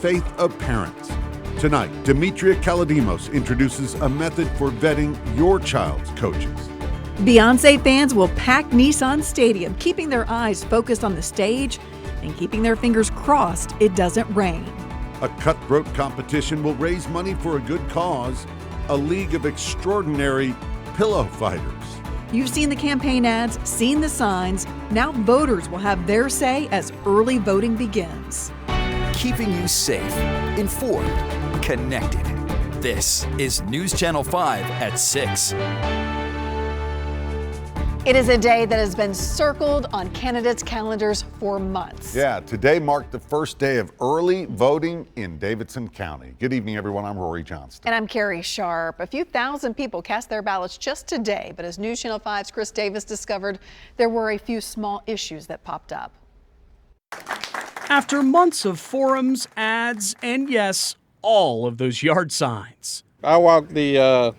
faith of parents. Tonight, Demetria Kaladimos introduces a method for vetting your child's coaches. Beyonce fans will pack Nissan Stadium, keeping their eyes focused on the stage and keeping their fingers crossed it doesn't rain. A cutthroat competition will raise money for a good cause, a league of extraordinary pillow fighters. You've seen the campaign ads, seen the signs. Now voters will have their say as early voting begins. Keeping you safe, informed, connected. This is News Channel 5 at 6. It is a day that has been circled on candidates' calendars for months. Yeah, today marked the first day of early voting in Davidson County. Good evening, everyone. I'm Rory Johnston. And I'm Carrie Sharp. A few thousand people cast their ballots just today, but as News Channel 5's Chris Davis discovered, there were a few small issues that popped up. After months of forums, ads, and yes, all of those yard signs. I walked the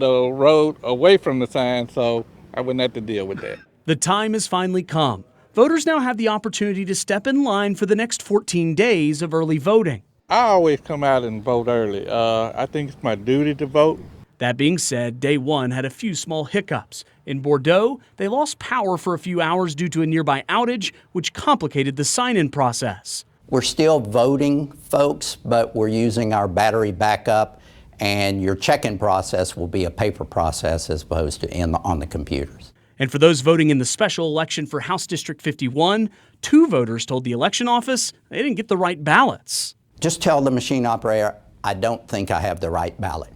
road away from the sign, so I wouldn't have to deal with that. The time has finally come. Voters now have the opportunity to step in line for the next 14 days of early voting. I always come out and vote early. I think it's my duty to vote. That being said, day one had a few small hiccups. In Bordeaux, they lost power for a few hours due to a nearby outage, which complicated the sign-in process. We're still voting, folks, but we're using our battery backup, and your check-in process will be a paper process as opposed to on the computers. And for those voting in the special election for House District 51, 2 voters told the election office they didn't get the right ballots. Just tell the machine operator, I don't think I have the right ballot.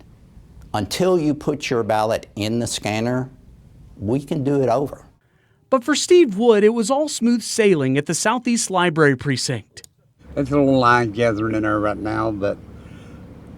Until you put your ballot in the scanner, we can do it over. But for Steve Wood, it was all smooth sailing at the Southeast Library Precinct. There's a little line gathering in there right now, but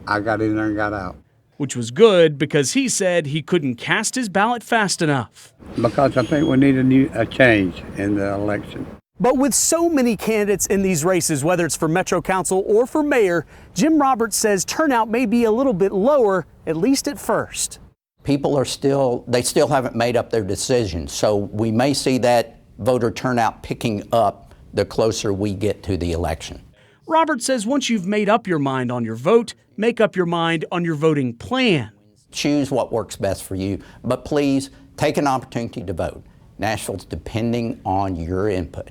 I got in there and got out. Which was good because he said he couldn't cast his ballot fast enough. Because I think we need a change in the election. But with so many candidates in these races, whether it's for Metro Council or for mayor, Jim Roberts says turnout may be a little bit lower, at least at first. People are still haven't made up their decision, so we may see that voter turnout picking up the closer we get to the election. Roberts says once you've made up your mind on your vote, make up your mind on your voting plan. Choose what works best for you, but please take an opportunity to vote. Nashville's depending on your input.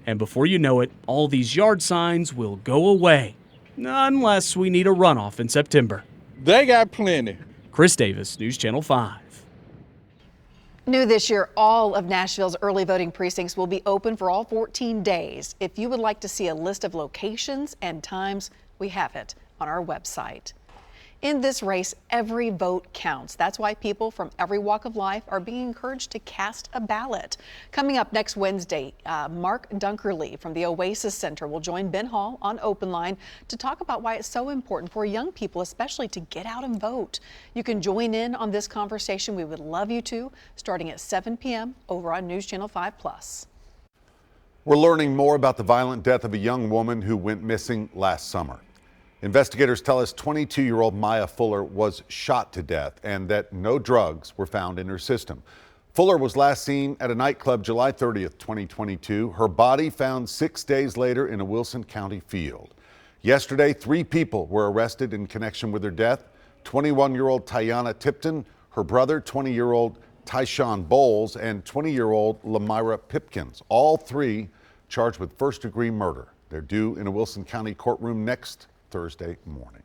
And before you know it, all these yard signs will go away, unless we need a runoff in September. They got plenty. Chris Davis, News Channel 5. New this year, all of Nashville's early voting precincts will be open for all 14 days. If you would like to see a list of locations and times, we have it on our website. In this race, every vote counts. That's why people from every walk of life are being encouraged to cast a ballot. Coming up next Wednesday, Mark Dunkerley from the Oasis Center will join Ben Hall on Open Line to talk about why it's so important for young people, especially to get out and vote. You can join in on this conversation. We would love you to, starting at 7 p.m. over on News Channel 5+. We're learning more about the violent death of a young woman who went missing last summer. Investigators tell us 22-year-old Maya Fuller was shot to death and that no drugs were found in her system. Fuller was last seen at a nightclub July 30th, 2022. Her body found 6 days later in a Wilson County field. Yesterday, 3 people were arrested in connection with her death. 21-year-old Tiana Tipton, her brother, 20-year-old Tyshawn Bowles, and 20-year-old Lamira Pipkins. All 3 charged with first-degree murder. They're due in a Wilson County courtroom next Thursday morning.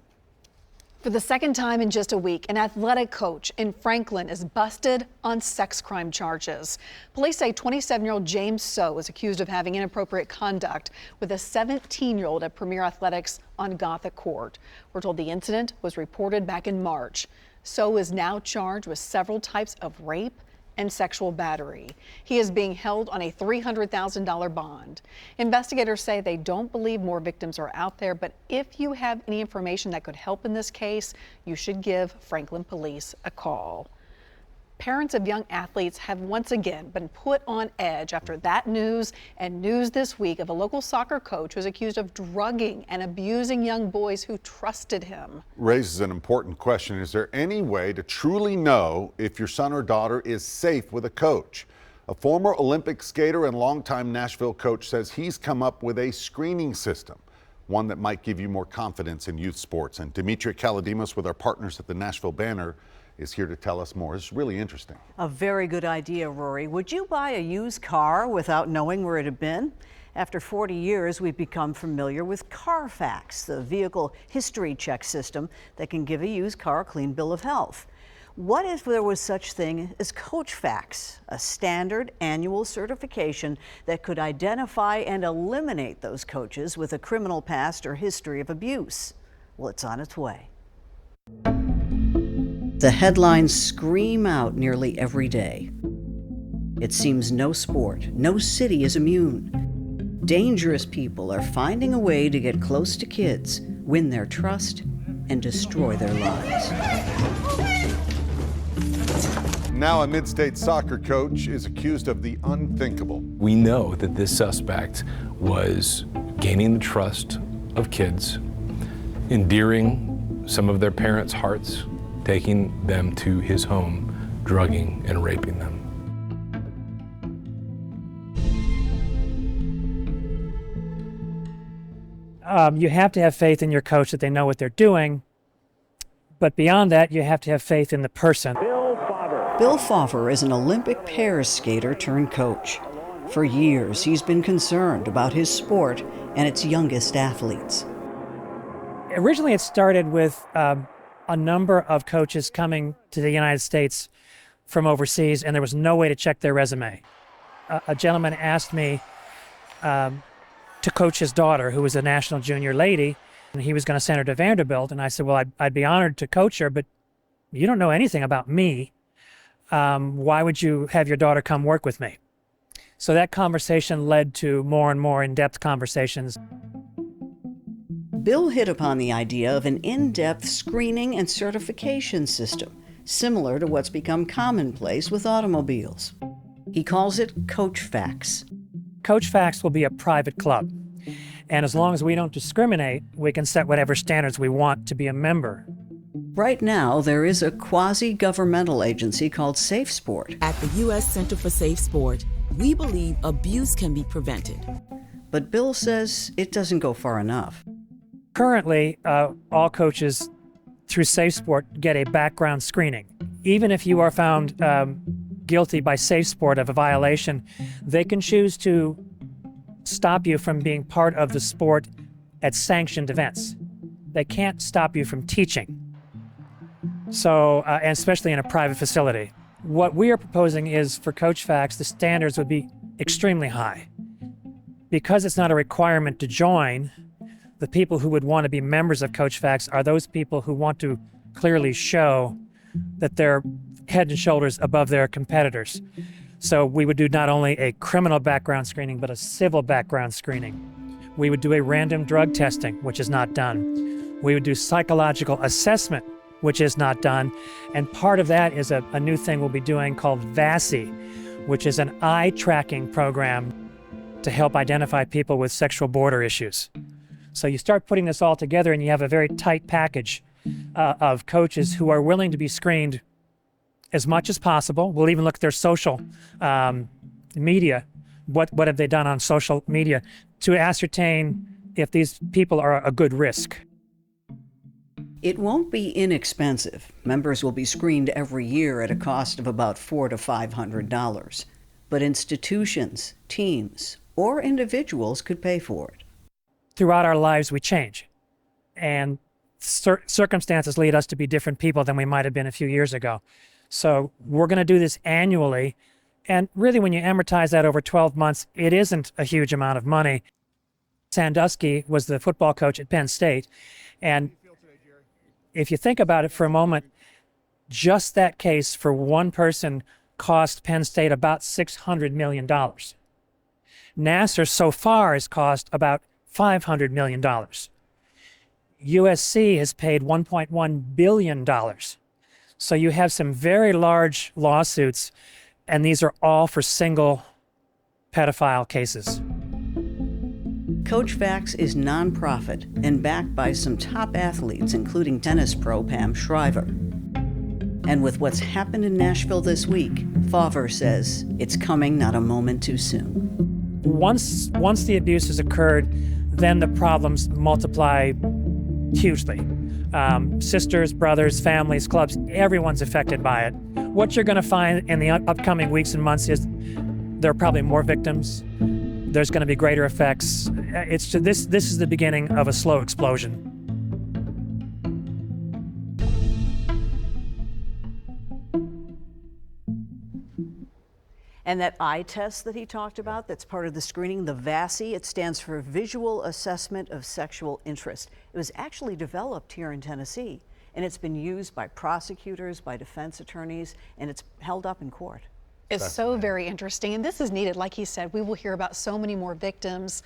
For the second time in just a week, an athletic coach in Franklin is busted on sex crime charges. Police say 27-year-old James So is accused of having inappropriate conduct with a 17-year-old at Premier Athletics on Gothic Court. We're told the incident was reported back in March. So is now charged with several types of rape and sexual battery. He is being held on a $300,000 bond. Investigators say they don't believe more victims are out there, but if you have any information that could help in this case, you should give Franklin Police a call. Parents of young athletes have once again been put on edge after that news and news this week of a local soccer coach who's accused of drugging and abusing young boys who trusted him. Raises an important question. Is there any way to truly know if your son or daughter is safe with a coach? A former Olympic skater and longtime Nashville coach says he's come up with a screening system. one that might give you more confidence in youth sports. And Demetria Kaladimos with our partners at the Nashville Banner is here to tell us more. It's really interesting. A very good idea, Rory. Would you buy a used car without knowing where it had been? After 40 years, we've become familiar with Carfax, the vehicle history check system that can give a used car a clean bill of health. What if there was such thing as Coachfax, a standard annual certification that could identify and eliminate those coaches with a criminal past or history of abuse? Well, it's on its way. The headlines scream out nearly every day. It seems no sport, no city is immune. Dangerous people are finding a way to get close to kids, win their trust, and destroy their lives. Now a mid-state soccer coach is accused of the unthinkable. We know that this suspect was gaining the trust of kids, endearing some of their parents' hearts, taking them to his home, drugging and raping them. You have to have faith in your coach that they know what they're doing, but beyond that, you have to have faith in the person. Bill Fawver is an Olympic pairs skater turned coach. For years, he's been concerned about his sport and its youngest athletes. Originally, it started with a number of coaches coming to the United States from overseas, and there was no way to check their resume. A gentleman asked me to coach his daughter, who was a national junior lady, and he was going to send her to Vanderbilt. And I said, well, I'd be honored to coach her, but you don't know anything about me. Why would you have your daughter come work with me? So that conversation led to more and more in-depth conversations. Bill hit upon the idea of an in-depth screening and certification system, similar to what's become commonplace with automobiles. He calls it Coachfax. Coachfax will be a private club, and as long as we don't discriminate, we can set whatever standards we want to be a member. Right now, there is a quasi-governmental agency called Safe Sport. At the U.S. Center for Safe Sport, we believe abuse can be prevented. But Bill says it doesn't go far enough. Currently, all coaches through Safe Sport get a background screening. Even if you are found guilty by Safe Sport of a violation, they can choose to stop you from being part of the sport at sanctioned events. They can't stop you from teaching. So, and especially in a private facility. What we are proposing is for Coachfax, the standards would be extremely high. Because it's not a requirement to join, the people who would want to be members of Coachfax are those people who want to clearly show that they're head and shoulders above their competitors. So we would do not only a criminal background screening, but a civil background screening. We would do a random drug testing, which is not done. We would do psychological assessment, which is not done. And part of that is a new thing we'll be doing called VASI, which is an eye tracking program to help identify people with sexual border issues. So you start putting this all together and you have a very tight package of coaches who are willing to be screened as much as possible. We'll even look at their social media. What have they done on social media to ascertain if these people are a good risk. It won't be inexpensive. Members will be screened every year at a cost of about $400 to $500. But institutions, teams, or individuals could pay for it. Throughout our lives, we change. And circumstances lead us to be different people than we might have been a few years ago. So we're going to do this annually. And really, when you amortize that over 12 months, it isn't a huge amount of money. Sandusky was the football coach at Penn State. And if you think about it for a moment, just that case for one person cost Penn State about $600 million. Nassar so far has cost about $500 million. USC has paid $1.1 billion. So you have some very large lawsuits, and these are all for single pedophile cases. Coachfax is nonprofit and backed by some top athletes, including tennis pro Pam Shriver. And with what's happened in Nashville this week, Fawver says it's coming not a moment too soon. Once the abuse has occurred, then the problems multiply hugely. Sisters, brothers, families, clubs, everyone's affected by it. What you're going to find in the upcoming weeks and months is there are probably more victims. There's going to be greater effects. It's just, this is the beginning of a slow explosion. And that eye test that he talked about, that's part of the screening, the VASI, it stands for Visual Assessment of Sexual Interest. It was actually developed here in Tennessee, and it's been used by prosecutors, by defense attorneys, and it's held up in court. It's so very interesting, and this is needed. Like he said, we will hear about so many more victims.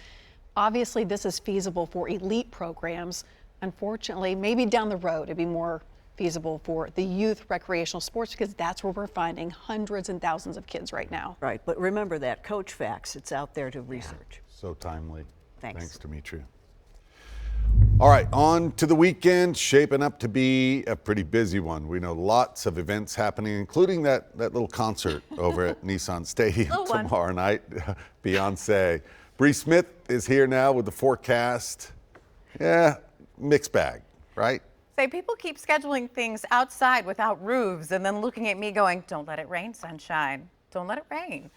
Obviously, this is feasible for elite programs. Unfortunately, maybe down the road, it'd be more feasible for the youth recreational sports, because that's where we're finding hundreds and thousands of kids right now. Right, but remember that Coach Facts, it's out there to research. So timely. Thanks, Demetria. All right, on to the weekend, shaping up to be a pretty busy one. We know lots of events happening, including that little concert over at Nissan Stadium tomorrow night. Beyonce. Bree Smith is here now with the forecast. Yeah, mixed bag, right? Say people keep scheduling things outside without roofs and then looking at me going, don't let it rain, sunshine. Don't let it rain.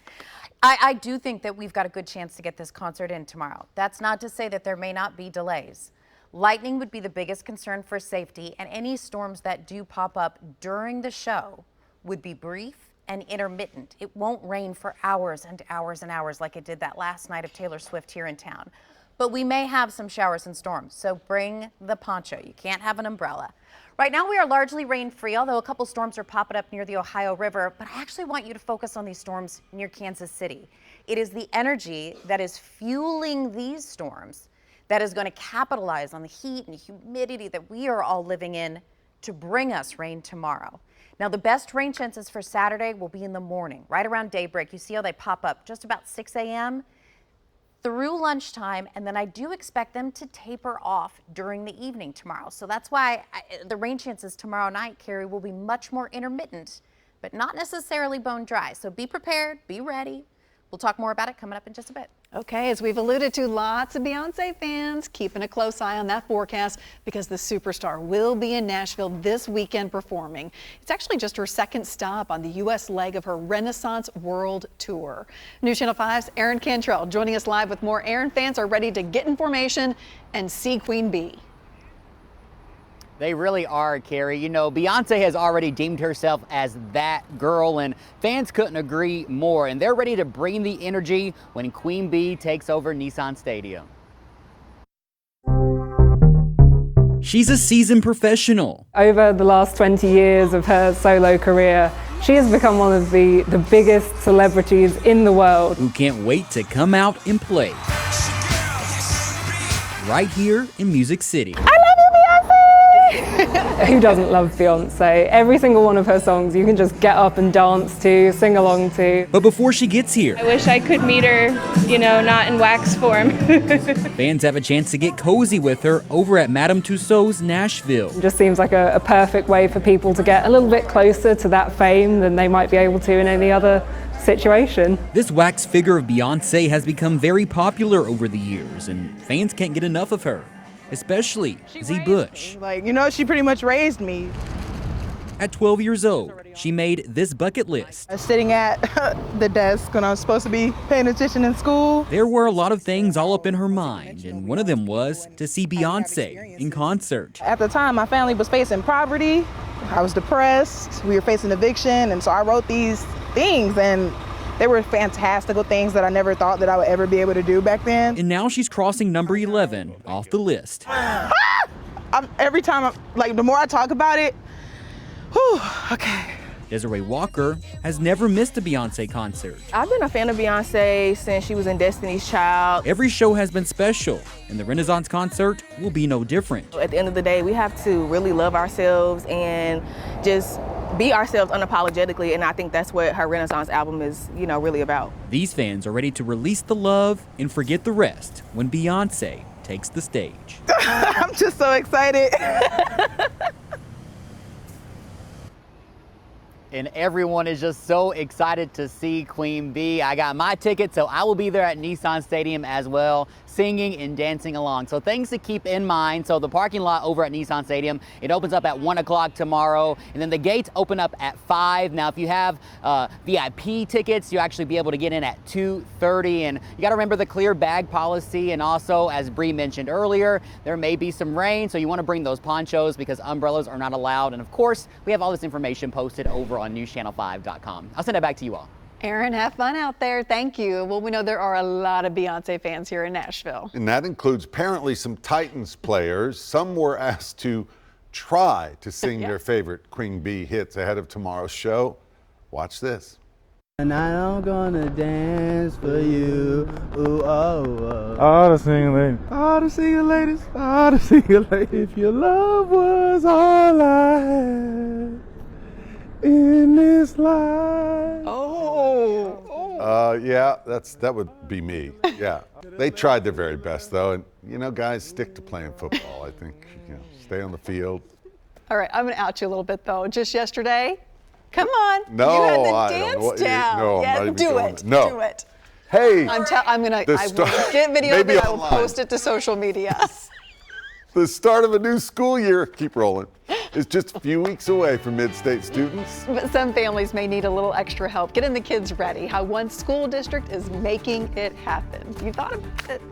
I do think that we've got a good chance to get this concert in tomorrow. That's not to say that there may not be delays. Lightning would be the biggest concern for safety, and any storms that do pop up during the show would be brief and intermittent. It won't rain for hours and hours and hours like it did that last night of Taylor Swift here in town. But we may have some showers and storms, so bring the poncho. You can't have an umbrella. Right now we are largely rain-free, although a couple storms are popping up near the Ohio River, but I actually want you to focus on these storms near Kansas City. It is the energy that is fueling these storms that is going to capitalize on the heat and humidity that we are all living in to bring us rain tomorrow. Now, the best rain chances for Saturday will be in the morning, right around daybreak. You see how they pop up just about 6 a.m. through lunchtime, and then I do expect them to taper off during the evening tomorrow. So that's why the rain chances tomorrow night, Carrie, will be much more intermittent, but not necessarily bone dry. So be prepared, be ready. We'll talk more about it coming up in just a bit. Okay, as we've alluded to, lots of Beyonce fans keeping a close eye on that forecast because the superstar will be in Nashville this weekend performing. It's actually just her second stop on the U.S. leg of her Renaissance World Tour. News Channel 5's Aaron Cantrell joining us live with more. Aaron, fans are ready to get information and see Queen Bee. They really are, Carrie. You know, Beyonce has already deemed herself as that girl, and fans couldn't agree more. And they're ready to bring the energy when Queen Bee takes over Nissan Stadium. She's a seasoned professional. Over the last 20 years of her solo career, she has become one of the biggest celebrities in the world. Who can't wait to come out and play. Right here in Music City. I love you, Beyonce! Who doesn't love Beyonce? Every single one of her songs you can just get up and dance to, sing along to. But before she gets here, I wish I could meet her, you know, not in wax form. fans have a chance to get cozy with her over at Madame Tussauds Nashville. It just seems like a perfect way for people to get a little bit closer to that fame than they might be able to in any other situation. This wax figure of Beyonce has become very popular over the years, and fans can't get enough of her, especially Z. Bush. Like, you know, she pretty much raised me. At 12 years old, she made this bucket list. Sitting at the desk when I was supposed to be paying attention in school. There were a lot of things all up in her mind, and one of them was to see Beyonce in concert. At the time, my family was facing poverty. I was depressed. We were facing eviction, and so I wrote these things, and they were fantastical things that I never thought that I would ever be able to do back then. And now she's crossing number 11 off the list. Every time, the more I talk about it, whew, okay. Desiree Walker has never missed a Beyonce concert. I've been a fan of Beyonce since she was in Destiny's Child. Every show has been special, and the Renaissance concert will be no different. At the end of the day, we have to really love ourselves and just be ourselves unapologetically, and I think that's what her Renaissance album is, you know, really about. These fans are ready to release the love and forget the rest when Beyonce takes the stage. I'm just so excited. and everyone is just so excited to see Queen Bee. I got my ticket, so I will be there at Nissan Stadium as well, singing and dancing along. So things to keep in mind. So the parking lot over at Nissan Stadium, it opens up at 1 o'clock tomorrow, and then the gates open up at 5. Now, if you have VIP tickets, you'll actually be able to get in at 2:30. And you got to remember the clear bag policy. And also, as Bree mentioned earlier, there may be some rain, so you want to bring those ponchos because umbrellas are not allowed. And of course, we have all this information posted over on NewsChannel5.com. I'll send it back to you all. Aaron, have fun out there. Thank you. Well, we know there are a lot of Beyonce fans here in Nashville. And that includes apparently some Titans players. Some were asked to try to sing their favorite Queen Bee hits ahead of tomorrow's show. Watch this. And I'm gonna dance for you. Ooh, oh, oh. All the single ladies, all the single ladies, all the single ladies. If your love was all I had in this life. Yeah, that would be me. Yeah, they tried their very best though, and you know, guys, stick to playing football. I think, you know, stay on the field. All right, I'm gonna out you a little bit though. Just yesterday, come on, No, you had the I dance don't. down. No, I'm yeah, not even do going it. there. No. Do it. Hey, I will get video of maybe it. I will online. post it to social media. The start of a new school year, keep rolling, is just a few weeks away for mid-state students. But some families may need a little extra help getting the kids ready. How one school district is making it happen. You thought about it?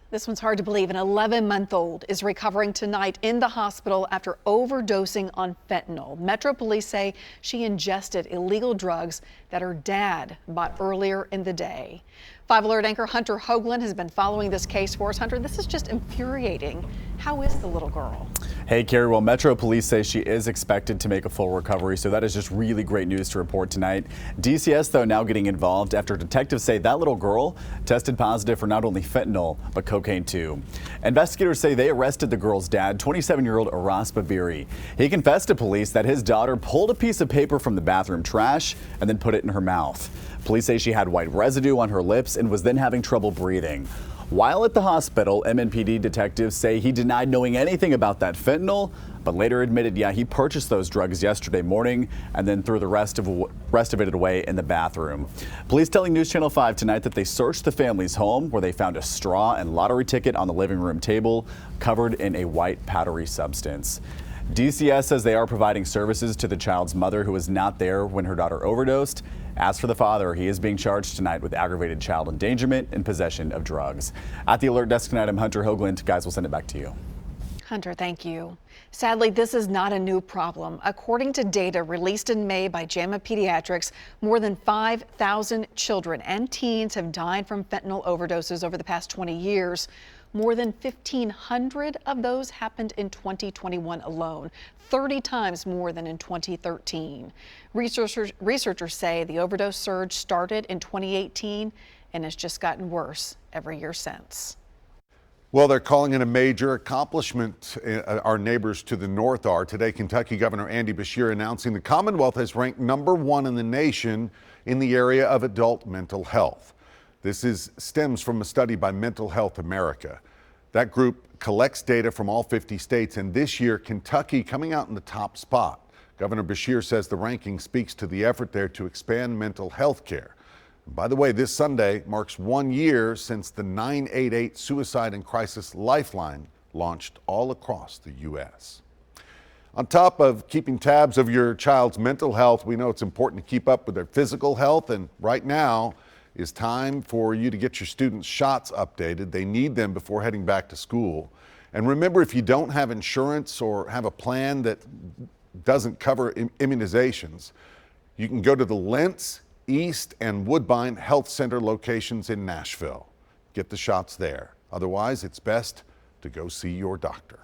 This one's hard to believe. An 11-month-old is recovering tonight in the hospital after overdosing on fentanyl. Metro Police say she ingested illegal drugs that her dad bought earlier in the day. 5 Alert anchor Hunter Hoagland has been following this case for us. Hunter, this is just infuriating. How is the little girl? Hey, Carrie. Well, Metro Police say she is expected to make a full recovery, so that is just really great news to report tonight. DCS, though, now getting involved after detectives say that little girl tested positive for not only fentanyl, but cocaine, too. Investigators say they arrested the girl's dad, 27-year-old Aras Babiri. He confessed to police that his daughter pulled a piece of paper from the bathroom trash and then put it in her mouth. Police say she had white residue on her lips and was then having trouble breathing. While at the hospital, MNPD detectives say he denied knowing anything about that fentanyl, but later admitted, he purchased those drugs yesterday morning and then threw the rest of it away in the bathroom. Police telling News Channel 5 tonight that they searched the family's home where they found a straw and lottery ticket on the living room table covered in a white powdery substance. DCS says they are providing services to the child's mother who was not there when her daughter overdosed. As for the father, he is being charged tonight with aggravated child endangerment and possession of drugs. At the Alert Desk tonight, I'm Hunter Hoagland. Guys, we'll send it back to you. Hunter, thank you. Sadly, this is not a new problem. According to data released in May by JAMA Pediatrics, more than 5,000 children and teens have died from fentanyl overdoses over the past 20 years. More than 1,500 of those happened in 2021 alone, 30 times more than in 2013. Researchers say the overdose surge started in 2018 and has just gotten worse every year since. Well, they're calling it a major accomplishment. Our neighbors to the north are. Today, Kentucky Governor Andy Beshear announcing the Commonwealth has ranked #1 in the nation in the area of adult mental health. This stems from a study by Mental Health America. That group collects data from all 50 states, and this year, Kentucky coming out in the top spot. Governor Beshear says the ranking speaks to the effort there to expand mental health care. By the way, this Sunday marks 1 year since the 988 Suicide and Crisis Lifeline launched all across the U.S. On top of keeping tabs of your child's mental health, we know it's important to keep up with their physical health, and right now is time for you to get your students' shots updated. They need them before heading back to school. And remember, if you don't have insurance or have a plan that doesn't cover immunizations, you can go to the Lentz, East, and Woodbine Health Center locations in Nashville. Get the shots there. Otherwise, it's best to go see your doctor.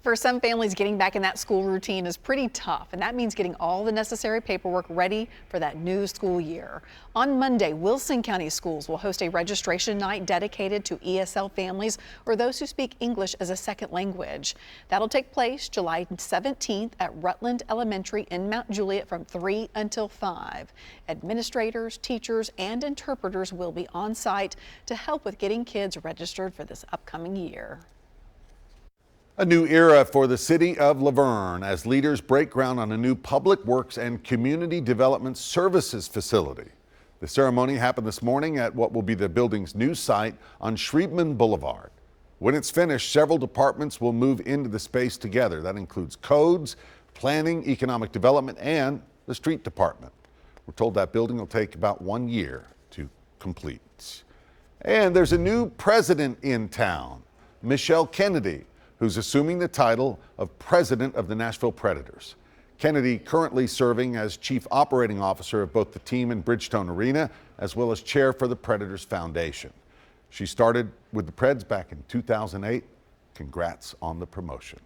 For some families, getting back in that school routine is pretty tough, and that means getting all the necessary paperwork ready for that new school year. On Monday, Wilson County Schools will host a registration night dedicated to ESL families or those who speak English as a second language. That'll take place July 17th at Rutland Elementary in Mount Juliet from 3 until 5. Administrators, teachers, and interpreters will be on site to help with getting kids registered for this upcoming year. A new era for the city of Laverne as leaders break ground on a new public works and community development services facility. The ceremony happened this morning at what will be the building's new site on Shriepman Boulevard. When it's finished, several departments will move into the space together. That includes codes, planning, economic development, and the street department. We're told that building will take about 1 year to complete. And there's a new president in town, Michelle Kennedy, who's assuming the title of President of the Nashville Predators. Kennedy currently serving as Chief Operating Officer of both the team and Bridgestone Arena, as well as Chair for the Predators Foundation. She started with the Preds back in 2008. Congrats on the promotion.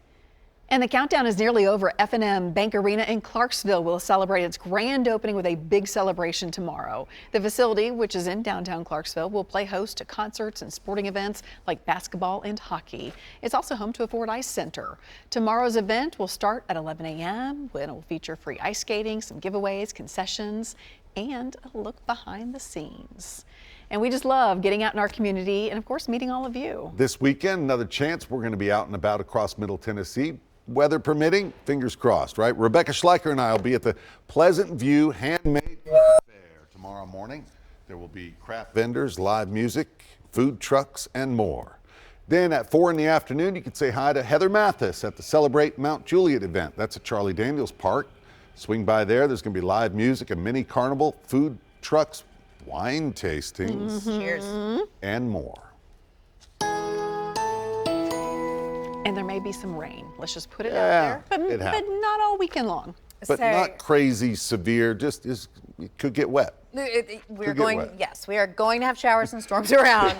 And the countdown is nearly over. F&M Bank Arena in Clarksville will celebrate its grand opening with a big celebration tomorrow. The facility, which is in downtown Clarksville, will play host to concerts and sporting events like basketball and hockey. It's also home to a Ford Ice Center. Tomorrow's event will start at 11 a.m. when it will feature free ice skating, some giveaways, concessions, and a look behind the scenes. And we just love getting out in our community and, of course, meeting all of you. This weekend, another chance. We're going to be out and about across Middle Tennessee. Weather permitting, fingers crossed, right? Rebecca Schleicher and I will be at the Pleasant View Handmade Fair tomorrow morning. There will be craft vendors, live music, food trucks, and more. Then at 4 in the afternoon, you can say hi to Heather Mathis at the Celebrate Mount Juliet event. That's at Charlie Daniels Park. Swing by there. There's going to be live music, a mini carnival, food trucks, wine tastings, Cheers, and more. And there may be some rain. Let's just put it out there, but not all weekend long. But not crazy severe, just it could get wet. We are going to have showers and storms around.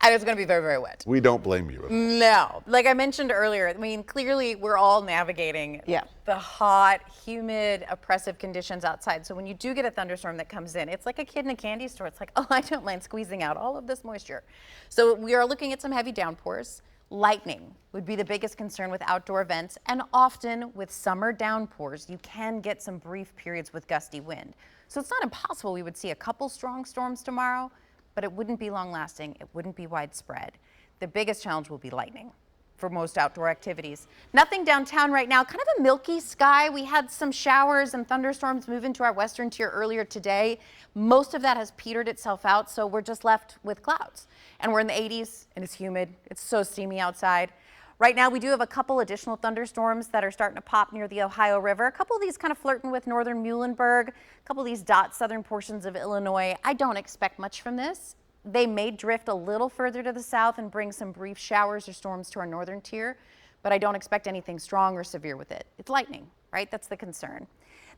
And it's going to be very, very wet. We don't blame you. No. Like I mentioned earlier, I mean, clearly we're all navigating the hot, humid, oppressive conditions outside. So when you do get a thunderstorm that comes in, it's like a kid in a candy store. It's like, oh, I don't mind squeezing out all of this moisture. So we are looking at some heavy downpours. Lightning would be the biggest concern with outdoor events, and often with summer downpours, you can get some brief periods with gusty wind. So it's not impossible we would see a couple strong storms tomorrow, but it wouldn't be long lasting, it wouldn't be widespread. The biggest challenge will be lightning for most outdoor activities. Nothing downtown right now, kind of a milky sky. We had some showers and thunderstorms move into our western tier earlier today. Most of that has petered itself out, so we're just left with clouds. And we're in the 80s and it's humid. It's so steamy outside. Right now we do have a couple additional thunderstorms that are starting to pop near the Ohio River. A couple of these kind of flirting with northern Muhlenberg, a couple of these dot southern portions of Illinois. I don't expect much from this. They may drift a little further to the south and bring some brief showers or storms to our northern tier, but I don't expect anything strong or severe with it. It's lightning, right? That's the concern.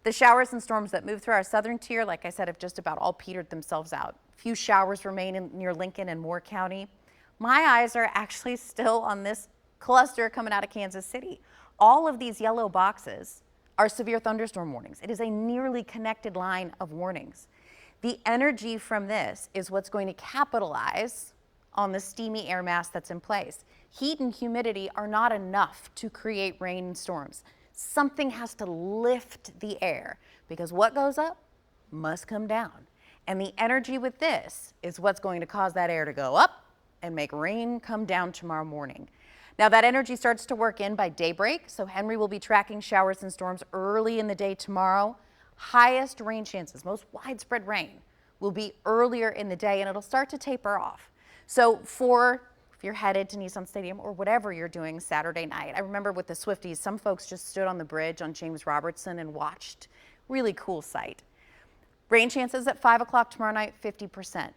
The showers and storms that move through our southern tier, like I said, have just about all petered themselves out. A few showers remain near Lincoln and Moore County. My eyes are actually still on this cluster coming out of Kansas City. All of these yellow boxes are severe thunderstorm warnings. It is a nearly connected line of warnings. The energy from this is what's going to capitalize on the steamy air mass that's in place. Heat and humidity are not enough to create rain and storms. Something has to lift the air because what goes up must come down. And the energy with this is what's going to cause that air to go up and make rain come down tomorrow morning. Now that energy starts to work in by daybreak, so Henry will be tracking showers and storms early in the day tomorrow. Highest rain chances, most widespread rain, will be earlier in the day and it'll start to taper off. So if you're headed to Nissan Stadium or whatever you're doing Saturday night, I remember with the Swifties, some folks just stood on the bridge on James Robertson and watched. Really cool sight. Rain chances at 5 o'clock tomorrow night, 50%.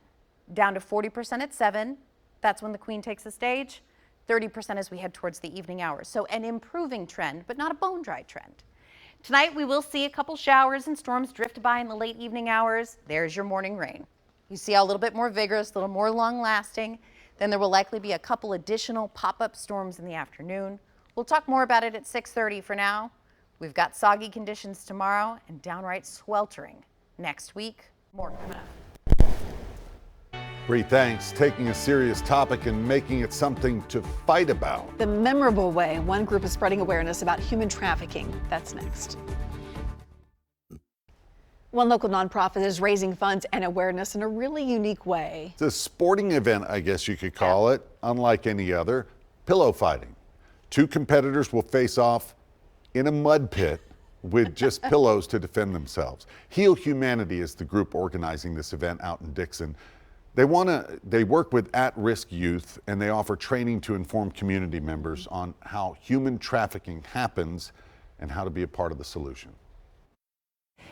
Down to 40% at 7. That's when the Queen takes the stage. 30% as we head towards the evening hours. So an improving trend, but not a bone dry trend. Tonight we will see a couple showers and storms drift by in the late evening hours. There's your morning rain. You see a little bit more vigorous, a little more long lasting. Then there will likely be a couple additional pop-up storms in the afternoon. We'll talk more about it at 6:30. For now, we've got soggy conditions tomorrow and downright sweltering next week. More coming up. Bree, thanks. Taking a serious topic and making it something to fight about. The memorable way one group is spreading awareness about human trafficking. That's next. One local nonprofit is raising funds and awareness in a really unique way. It's a sporting event, I guess you could call it, unlike any other. Pillow fighting. Two competitors will face off in a mud pit with just pillows to defend themselves. Heal Humanity is the group organizing this event out in Dixon. They work with at-risk youth, and they offer training to inform community members on how human trafficking happens and how to be a part of the solution.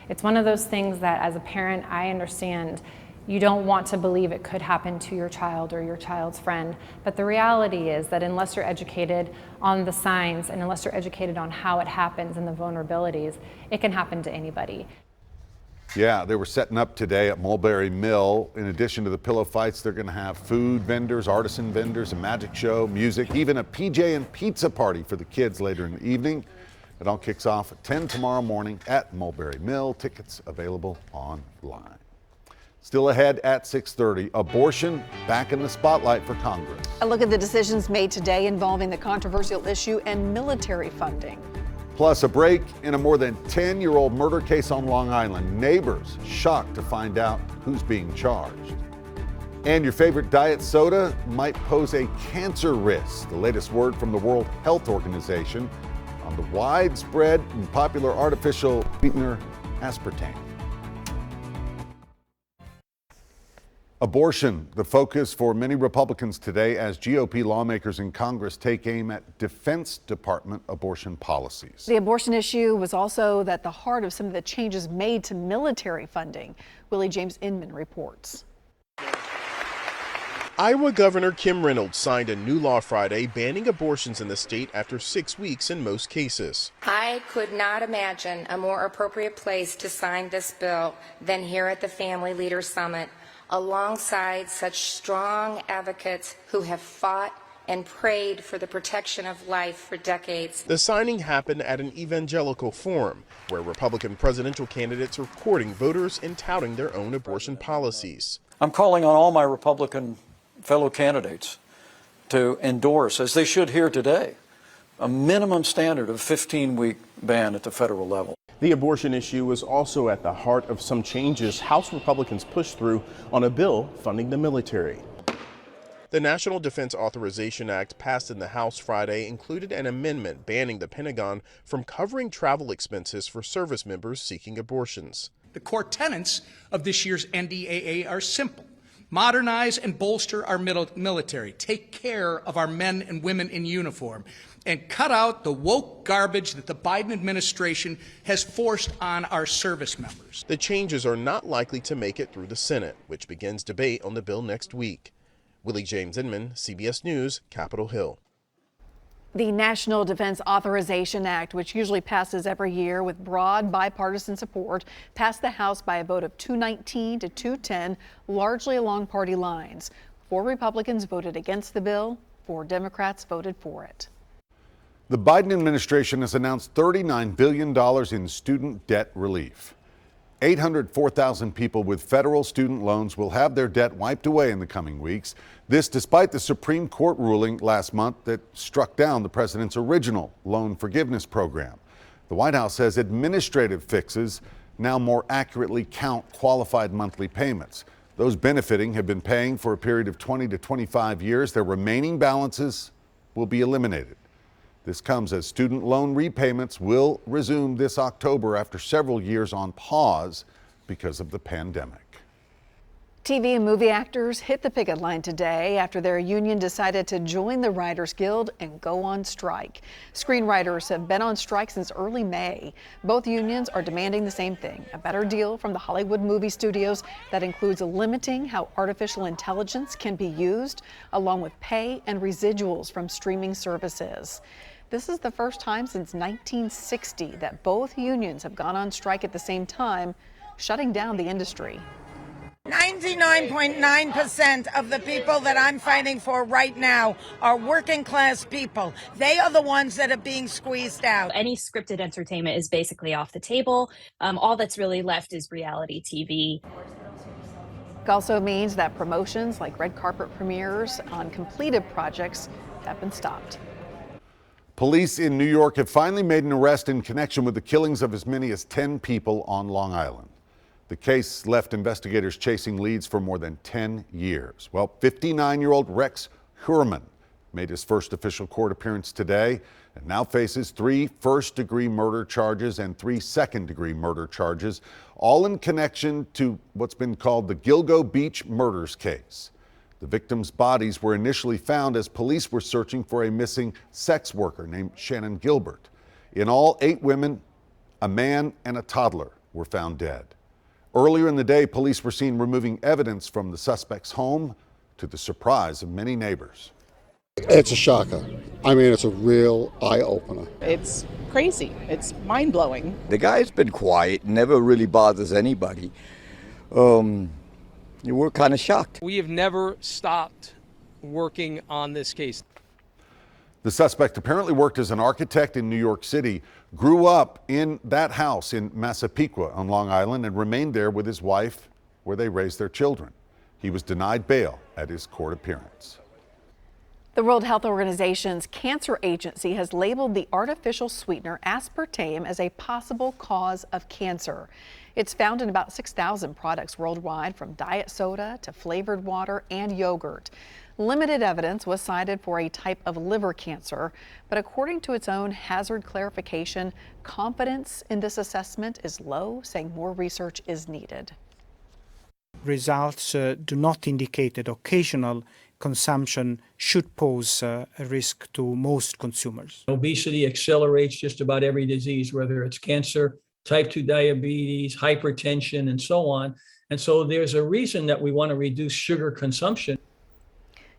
It's one of those things that as a parent, I understand you don't want to believe it could happen to your child or your child's friend. But the reality is that unless you're educated on the signs and unless you're educated on how it happens and the vulnerabilities, it can happen to anybody. Yeah, they were setting up today at Mulberry Mill. In addition to the pillow fights, they're going to have food vendors, artisan vendors, a magic show, music, even a PJ and pizza party for the kids later in the evening. It all kicks off at 10 tomorrow morning at Mulberry Mill. Tickets available online. Still ahead at 6:30, abortion back in the spotlight for Congress. A look at the decisions made today involving the controversial issue and military funding. Plus, a break in a more than 10-year-old murder case on Long Island. Neighbors shocked to find out who's being charged. And your favorite diet soda might pose a cancer risk. The latest word from the World Health Organization on the widespread and popular artificial sweetener aspartame. Abortion, the focus for many Republicans today as GOP lawmakers in Congress take aim at Defense Department abortion policies. The abortion issue was also at the heart of some of the changes made to military funding. Willie James Inman reports. Iowa Governor Kim Reynolds signed a new law Friday banning abortions in the state after 6 weeks in most cases. I could not imagine a more appropriate place to sign this bill than here at the Family Leaders Summit, alongside such strong advocates who have fought and prayed for the protection of life for decades. The signing happened at an evangelical forum where Republican presidential candidates are courting voters and touting their own abortion policies. I'm calling on all my Republican fellow candidates to endorse, as they should here today, a minimum standard of 15-week ban at the federal level. The abortion issue was also at the heart of some changes House Republicans pushed through on a bill funding the military. The National Defense Authorization Act passed in the House Friday included an amendment banning the Pentagon from covering travel expenses for service members seeking abortions. The core tenets of this year's NDAA are simple. Modernize and bolster our military, take care of our men and women in uniform, and cut out the woke garbage that the Biden administration has forced on our service members. The changes are not likely to make it through the Senate, which begins debate on the bill next week. Willie James Inman, CBS News, Capitol Hill. The National Defense Authorization Act, which usually passes every year with broad bipartisan support, passed the House by a vote of 219 to 210, largely along party lines. 4 Republicans voted against the bill, 4 Democrats voted for it. The Biden administration has announced $39 billion in student debt relief. 804,000 people with federal student loans will have their debt wiped away in the coming weeks. This despite the Supreme Court ruling last month that struck down the president's original loan forgiveness program. The White House says administrative fixes now more accurately count qualified monthly payments. Those benefiting have been paying for a period of 20 to 25 years. Their remaining balances will be eliminated. This comes as student loan repayments will resume this October after several years on pause because of the pandemic. TV and movie actors hit the picket line today after their union decided to join the Writers Guild and go on strike. Screenwriters have been on strike since early May. Both unions are demanding the same thing, a better deal from the Hollywood movie studios that includes limiting how artificial intelligence can be used, along with pay and residuals from streaming services. This is the first time since 1960 that both unions have gone on strike at the same time, shutting down the industry. 99.9% of the people that I'm fighting for right now are working class people. They are the ones that are being squeezed out. Any scripted entertainment is basically off the table. All that's really left is reality TV. It also means that promotions like red carpet premieres on completed projects have been stopped. Police in New York have finally made an arrest in connection with the killings of as many as 10 people on Long Island. The case left investigators chasing leads for more than 10 years. Well, 59-year-old Rex Heuermann made his first official court appearance today and now faces 3 first-degree murder charges and 3 second-degree murder charges, all in connection to what's been called the Gilgo Beach murders case. The victims' bodies were initially found as police were searching for a missing sex worker named Shannon Gilbert. In all, 8 women, a man, and a toddler were found dead. Earlier in the day, police were seen removing evidence from the suspect's home, to the surprise of many neighbors. It's a shocker. I mean, it's a real eye-opener. It's crazy. It's mind-blowing. The guy's been quiet, never really bothers anybody. We're kind of shocked. We have never stopped working on this case. The suspect apparently worked as an architect in New York City, grew up in that house in Massapequa on Long Island, and remained there with his wife, where they raised their children. He was denied bail at his court appearance. The World Health Organization's cancer agency has labeled the artificial sweetener aspartame as a possible cause of cancer. It's found in about 6,000 products worldwide, from diet soda to flavored water and yogurt. Limited evidence was cited for a type of liver cancer, but according to its own hazard clarification, confidence in this assessment is low, saying more research is needed. Results do not indicate that occasional consumption should pose a risk to most consumers. Obesity accelerates just about every disease, whether it's cancer, type 2 diabetes, hypertension, and so on. And so there's a reason that we want to reduce sugar consumption.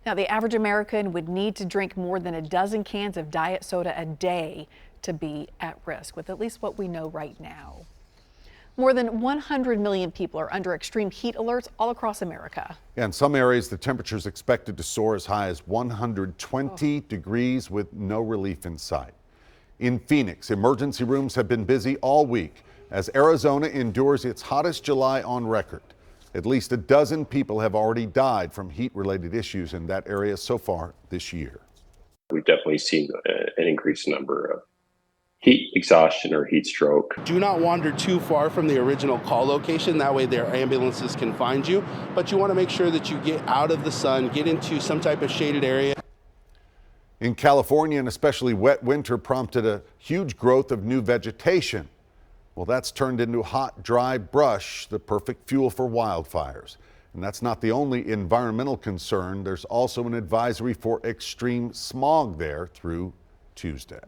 Now, the average American would need to drink more than a dozen cans of diet soda a day to be at risk, with at least what we know right now. More than 100 million people are under extreme heat alerts all across America. In some areas, the temperature is expected to soar as high as 120 degrees with no relief in sight. In Phoenix, emergency rooms have been busy all week as Arizona endures its hottest July on record. At least a dozen people have already died from heat-related issues in that area so far this year. We've definitely seen an increased number of heat exhaustion or heat stroke. Do not wander too far from the original call location. That way their ambulances can find you. But you want to make sure that you get out of the sun, get into some type of shaded area. In California, an especially wet winter prompted a huge growth of new vegetation. Well, that's turned into hot, dry brush, the perfect fuel for wildfires. And that's not the only environmental concern. There's also an advisory for extreme smog there through Tuesday.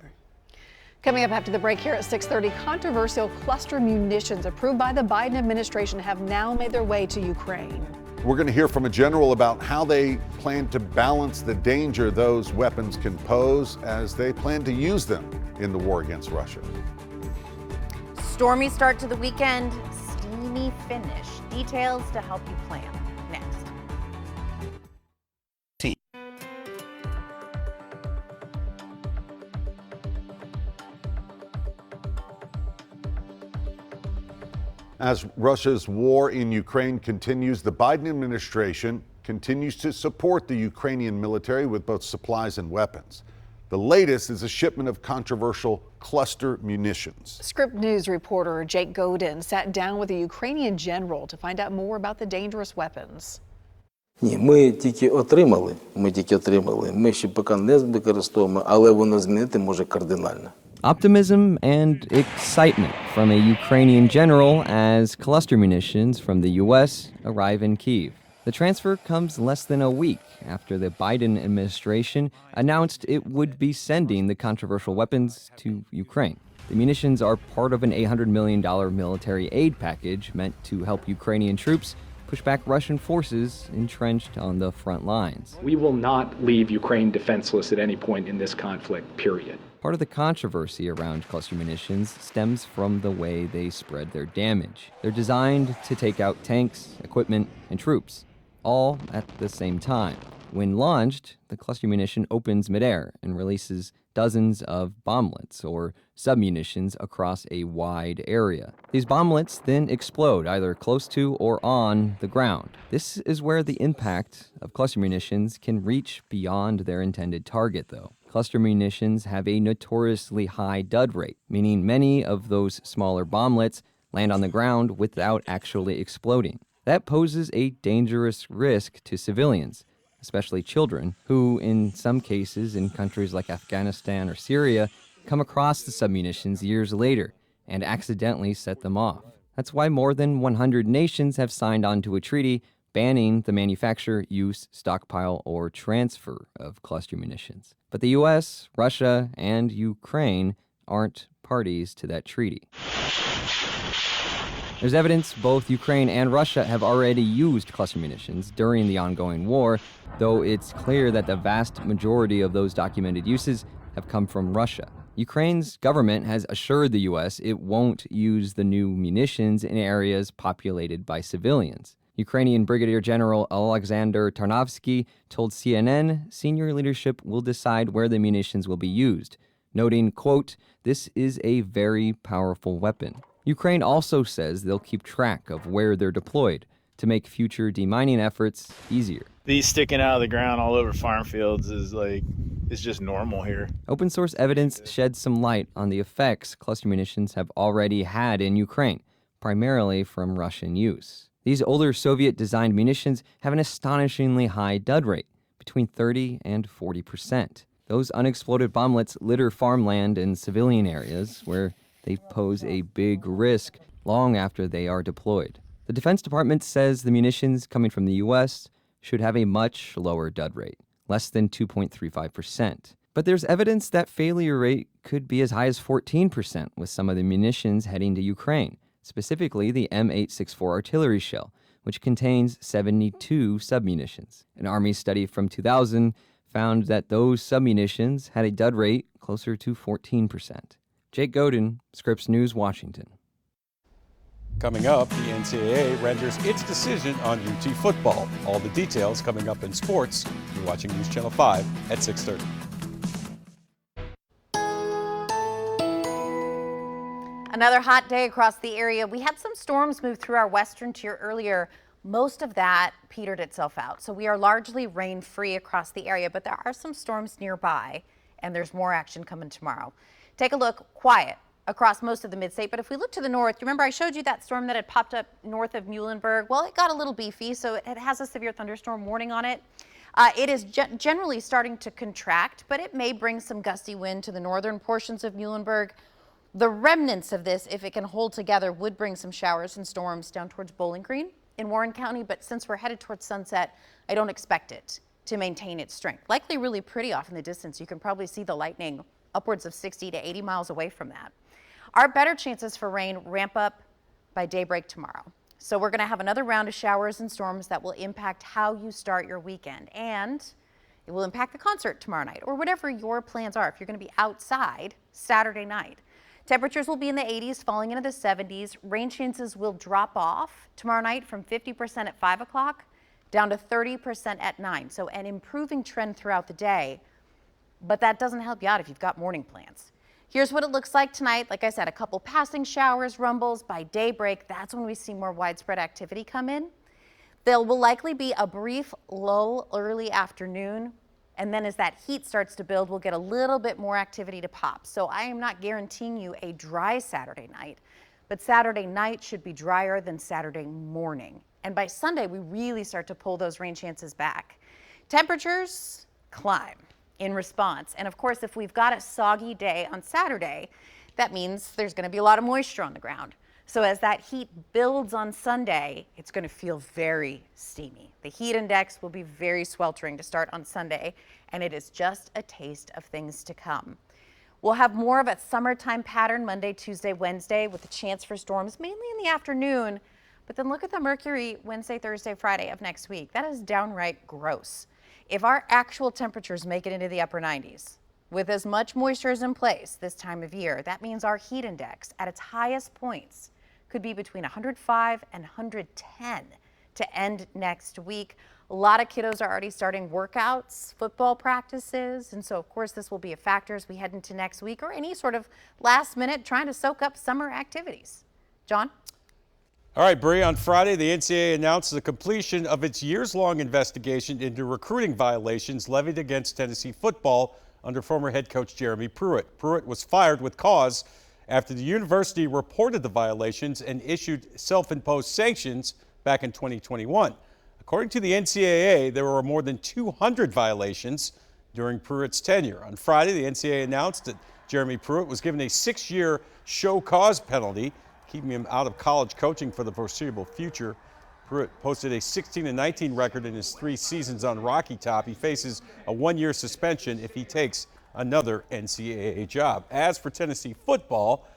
Coming up after the break here at 6:30, controversial cluster munitions approved by the Biden administration have now made their way to Ukraine. We're going to hear from a general about how they plan to balance the danger those weapons can pose as they plan to use them in the war against Russia. Stormy start to the weekend, steamy finish. Details to help you plan. Next. As Russia's war in Ukraine continues, the Biden administration continues to support the Ukrainian military with both supplies and weapons. The latest is a shipment of controversial cluster munitions. Script News reporter Jake Godin sat down with a Ukrainian general to find out more about the dangerous weapons. Ні, ми тільки отримали. Ми ще поки не використовуємо, але воно змінити може кардинально. Optimism and excitement from a Ukrainian general as cluster munitions from the U.S. arrive in Kyiv. The transfer comes less than a week after the Biden administration announced it would be sending the controversial weapons to Ukraine. The munitions are part of an $800 million military aid package meant to help Ukrainian troops push back Russian forces entrenched on the front lines. We will not leave Ukraine defenseless at any point in this conflict, period. Part of the controversy around cluster munitions stems from the way they spread their damage. They're designed to take out tanks, equipment, and troops, all at the same time. When launched, the cluster munition opens midair and releases dozens of bomblets or submunitions across a wide area. These bomblets then explode either close to or on the ground. This is where the impact of cluster munitions can reach beyond their intended target, though. Cluster munitions have a notoriously high dud rate, meaning many of those smaller bomblets land on the ground without actually exploding. That poses a dangerous risk to civilians, especially children, who, in some cases in countries like Afghanistan or Syria, come across the submunitions years later and accidentally set them off. That's why more than 100 nations have signed on to a treaty banning the manufacture, use, stockpile, or transfer of cluster munitions. But the U.S., Russia, and Ukraine aren't parties to that treaty. There's evidence both Ukraine and Russia have already used cluster munitions during the ongoing war, though it's clear that the vast majority of those documented uses have come from Russia. Ukraine's government has assured the U.S. it won't use the new munitions in areas populated by civilians. Ukrainian Brigadier General Alexander Tarnovsky told CNN senior leadership will decide where the munitions will be used, noting, quote, "This is a very powerful weapon." Ukraine also says they'll keep track of where they're deployed to make future demining efforts easier. These sticking out of the ground all over farm fields is just normal here. Open source evidence sheds some light on the effects cluster munitions have already had in Ukraine, primarily from Russian use. These older Soviet-designed munitions have an astonishingly high dud rate, between 30 and 40%. Those unexploded bomblets litter farmland and civilian areas where they pose a big risk long after they are deployed. The Defense Department says the munitions coming from the U.S. should have a much lower dud rate, less than 2.35%. But there's evidence that failure rate could be as high as 14% with some of the munitions heading to Ukraine, specifically the M864 artillery shell, which contains 72 submunitions. An Army study from 2000 found that those submunitions had a dud rate closer to 14%. Jake Godin, Scripps News, Washington. Coming up, the NCAA renders its decision on UT football. All the details coming up in sports. You're watching News Channel 5 at 6:30. Another hot day across the area. We had some storms move through our western tier earlier. Most of that petered itself out. So we are largely rain-free across the area, but there are some storms nearby, and there's more action coming tomorrow. Take a look, quiet across most of the mid-state, but if we look to the north, remember I showed you that storm that had popped up north of Muhlenberg? Well, it got a little beefy, so it has a severe thunderstorm warning on it. It is generally starting to contract, but it may bring some gusty wind to the northern portions of Muhlenberg. The remnants of this, if it can hold together, would bring some showers and storms down towards Bowling Green in Warren County, but since we're headed towards sunset, I don't expect it to maintain its strength. Likely really pretty off in the distance. You can probably see the lightning upwards of 60 to 80 miles away from that. Our better chances for rain ramp up by daybreak tomorrow. So we're going to have another round of showers and storms that will impact how you start your weekend, and it will impact the concert tomorrow night or whatever your plans are if you're going to be outside Saturday night. Temperatures will be in the 80s, falling into the 70s. Rain chances will drop off tomorrow night from 50% at 5 o'clock down to 30% at 9. So an improving trend throughout the day, but that doesn't help you out if you've got morning plans. Here's what it looks like tonight. Like I said, a couple passing showers, rumbles. By daybreak, that's when we see more widespread activity come in. There will likely be a brief lull early afternoon, and then as that heat starts to build, we'll get a little bit more activity to pop. So I am not guaranteeing you a dry Saturday night, but Saturday night should be drier than Saturday morning. And by Sunday, we really start to pull those rain chances back. Temperatures climb in response. And of course, if we've got a soggy day on Saturday, that means there's going to be a lot of moisture on the ground. So as that heat builds on Sunday, it's going to feel very steamy. The heat index will be very sweltering to start on Sunday, and it is just a taste of things to come. We'll have more of a summertime pattern Monday, Tuesday, Wednesday with a chance for storms mainly in the afternoon. But then look at the mercury Wednesday, Thursday, Friday of next week. That is downright gross. If our actual temperatures make it into the upper 90s, with as much moisture as in place this time of year, that means our heat index at its highest points could be between 105 and 110 to end next week. A lot of kiddos are already starting workouts, football practices, and so of course this will be a factor as we head into next week or any sort of last minute trying to soak up summer activities. John? All right, Bree, on Friday, the NCAA announced the completion of its years-long investigation into recruiting violations levied against Tennessee football under former head coach Jeremy Pruitt. Pruitt was fired with cause after the university reported the violations and issued self-imposed sanctions back in 2021. According to the NCAA, there were more than 200 violations during Pruitt's tenure. On Friday, the NCAA announced that Jeremy Pruitt was given a 6-year show cause penalty, keeping him out of college coaching for the foreseeable future. Pruitt posted a 16-19 record in his 3 seasons on Rocky Top. He faces a 1-year suspension if he takes another NCAA job. As for Tennessee football,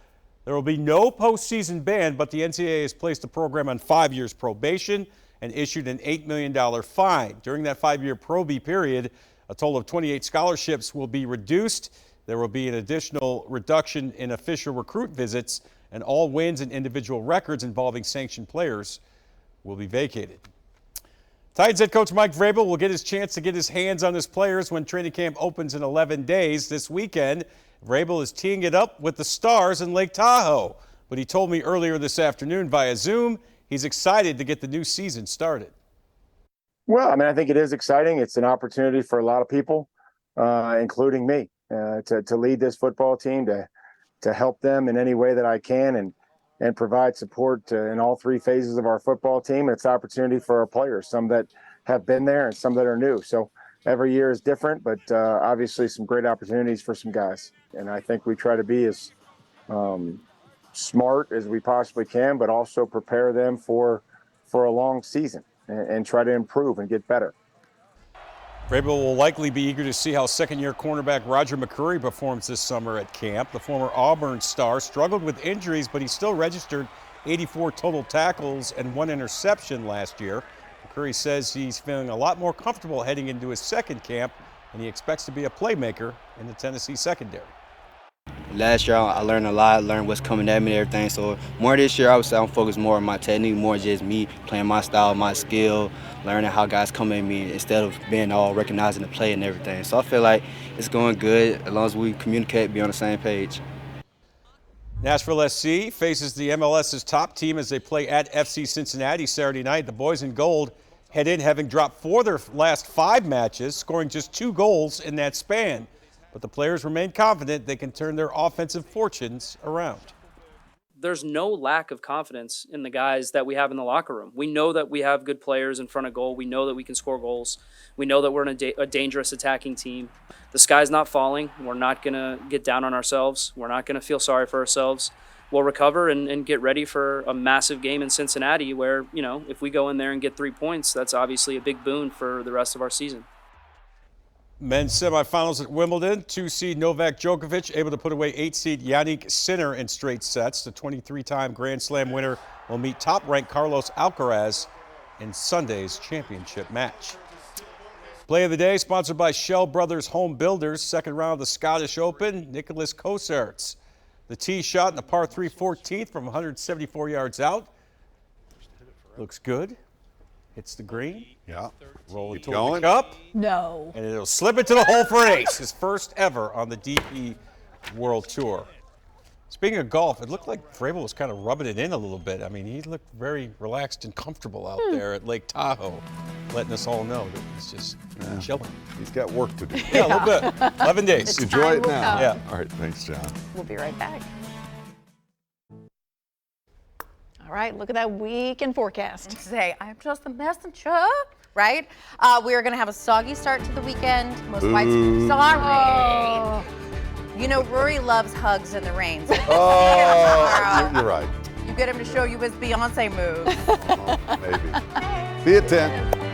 there will be no postseason ban, but the NCAA has placed the program on 5 years probation and issued an $8 million fine. During that 5-year probie period, a total of 28 scholarships will be reduced. There will be an additional reduction in official recruit visits, and all wins and individual records involving sanctioned players will be vacated. Titans head coach Mike Vrabel will get his chance to get his hands on his players when training camp opens in 11 days. This weekend, Vrabel is teeing it up with the Stars in Lake Tahoe. But he told me earlier this afternoon via Zoom he's excited to get the new season started. Well, I mean, I think it is exciting. It's an opportunity for a lot of people, including me, to lead this football team, to help them in any way that I can, and provide support in all 3 phases of our football team. It's an opportunity for our players, some that have been there and some that are new. So every year is different, but obviously some great opportunities for some guys. And I think we try to be as smart as we possibly can, but also prepare them for a long season and try to improve and get better. Vrabel will likely be eager to see how second-year cornerback Roger McCreary performs this summer at camp. The former Auburn star struggled with injuries, but he still registered 84 total tackles and 1 interception last year. McCreary says he's feeling a lot more comfortable heading into his second camp, and he expects to be a playmaker in the Tennessee secondary. Last year, I learned a lot, learned what's coming at me and everything. So more this year, I would say I'm focused more on my technique, more just me playing my style, my skill, learning how guys come at me instead of being all recognizing the play and everything. So I feel like it's going good as long as we communicate, be on the same page. Nashville SC faces the MLS's top team as they play at FC Cincinnati Saturday night. The boys in gold head in having dropped 4 of their last 5 matches, scoring just 2 goals in that span. But the players remain confident they can turn their offensive fortunes around. There's no lack of confidence in the guys that we have in the locker room. We know that we have good players in front of goal. We know that we can score goals. We know that we're a dangerous attacking team. The sky's not falling. We're not going to get down on ourselves. We're not going to feel sorry for ourselves. We'll recover and get ready for a massive game in Cincinnati where, you know, if we go in there and get 3 points, that's obviously a big boon for the rest of our season. Men's semifinals at Wimbledon. 2-seed Novak Djokovic able to put away 8-seed Yannick Sinner in straight sets. The 23-time Grand Slam winner will meet top-ranked Carlos Alcaraz in Sunday's championship match. Play of the day sponsored by Shell Brothers Home Builders. Second round of the Scottish Open, Nicholas Kosarts. The tee shot in the par 3 14th from 174 yards out. Looks good. Hits the green. Yeah. Roll it Keep toward going. the cup. No. And it'll slip into the hole for an ace. His first ever on the DP World Tour. Speaking of golf, it looked like Vrabel was kind of rubbing it in a little bit. I mean, he looked very relaxed and comfortable out there at Lake Tahoe, letting us all know that he's just chilling. He's got work to do. Yeah, a little bit. 11 days. Enjoy it now. Yeah. All right, thanks, John. We'll be right back. All right, look at that weekend forecast. Say, I'm just a messenger, right? We are going to have a soggy start to the weekend. Most widespread. Sorry. Oh. You know, Rory loves hugs in the rain. So You're right. you get him to show you his Beyonce moves. Maybe. See you at 10.